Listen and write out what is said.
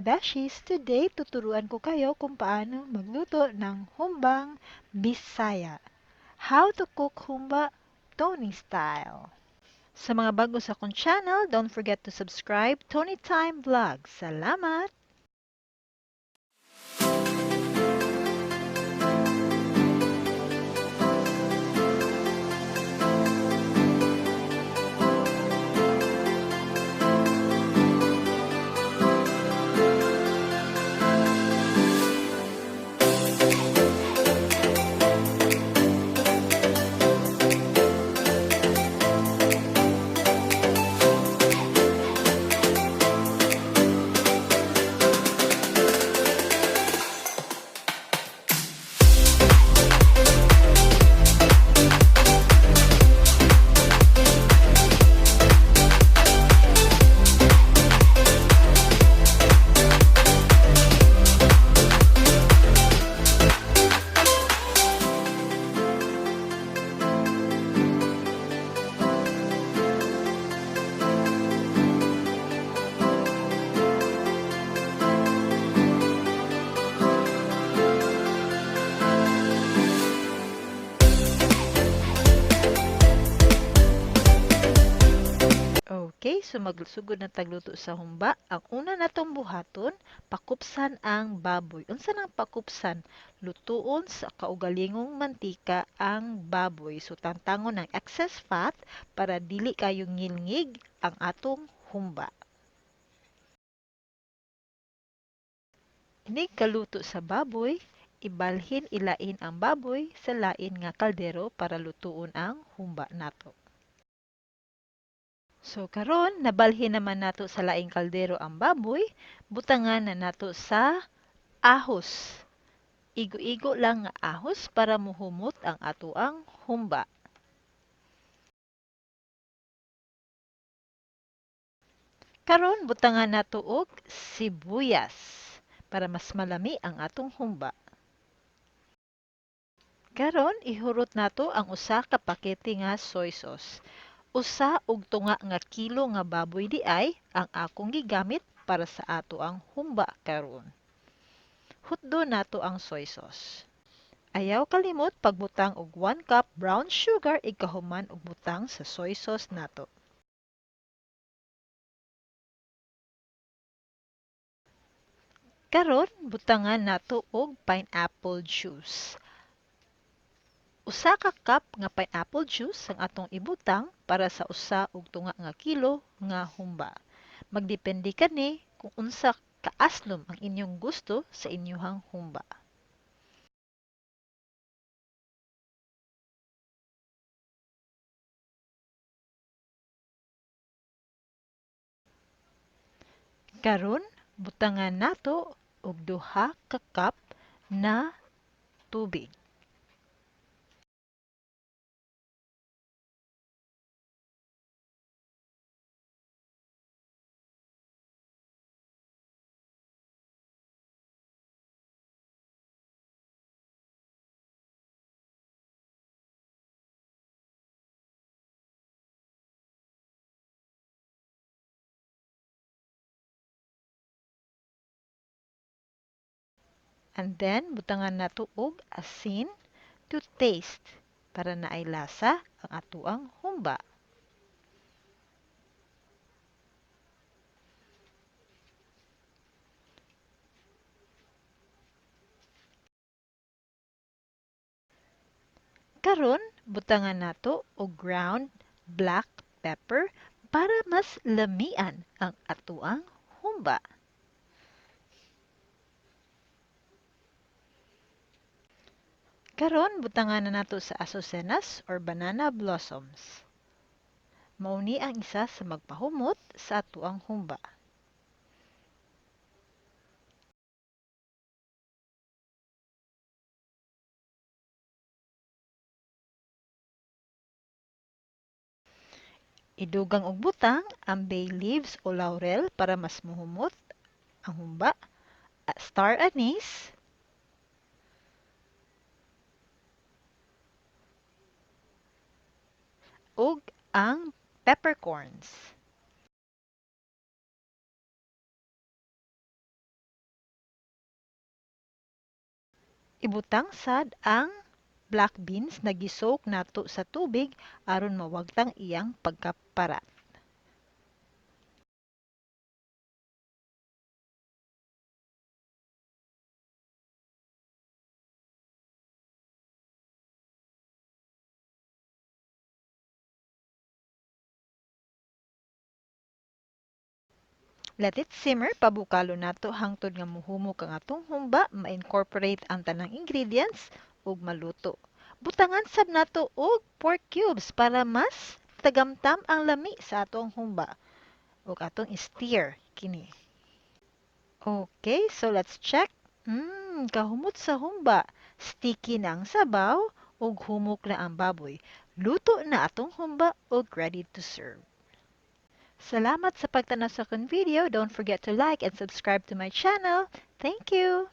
mga Bashis, today tuturuan ko kayo kung paano magluto ng humbang Bisaya. How to cook humba Tony style. Sa mga bago sa akong channel, don't forget to subscribe Tony Time Vlog. Salamat! Okay, so magsugod na tagluto sa humba. Ang una natong buhaton, pakupsan ang baboy. Unsa nang pakupsan? Lutuon sa kaugalingong mantika ang baboy. So tantangon ng excess fat para dili kayo ngilngig ang atong humba. Inig kaluto sa baboy, ibalhin ilain ang baboy sa lain nga kaldero para lutuon ang humba nato. So karon nabalhin naman nato sa laing kaldero ang baboy, butangan na nato sa ahos. Igo-igo lang nga ahos para muhumot ang atoang humba. Karon butangan nato og sibuyas para mas malami ang atong humba. Karon ihurot nato ang usa ka pakete nga soy sauce. Usa og tunga nga kilo nga baboy di ay ang akong gigamit para sa ato ang humba karon. Hutdo nato ang soy sauce. Ayaw kalimot pagbutang og 1 cup brown sugar ikahuman og butang sa soy sauce nato. Karon butangan nato og pineapple juice. Usa ka cup nga pineapple juice ang atong ibutang para sa usa ug tunga nga kilo nga humba. Magdepende kani kung unsa kaaslom ang inyong gusto sa inyong humba. Karon butangan nato og 2 ka cup na tubig. And then butangan nato og asin to taste para naay lasa ang atoang humba. Karon butangan nato og ground black pepper para mas lamian ang atoang humba. Karon butangan na nato sa azucenas or banana blossoms. Mao ni ang isa sa magpahumot sa atoang humba. Idugang og butang ang bay leaves o laurel para mas muhumot ang humba, star anise, ug ang peppercorns. Ibutang sad ang black beans na gi-soak nato sa tubig aron mawagtang iyang pagkaparat. Let it simmer, pabukalo nato hangtod nga muhumok ang atong humba, ma-incorporate ang tanang ingredients ug maluto. Butangan sab nato og pork cubes para mas tagamtam ang lami sa atong humba ug atong i-stir kini. Okay, so let's check. Kahumot sa humba, sticky na ang sabaw ug humok na ang baboy. Luto na atong humba ug ready to serve. Salamat sa pagtanaw sa akong video. Don't forget to like and subscribe to my channel. Thank you!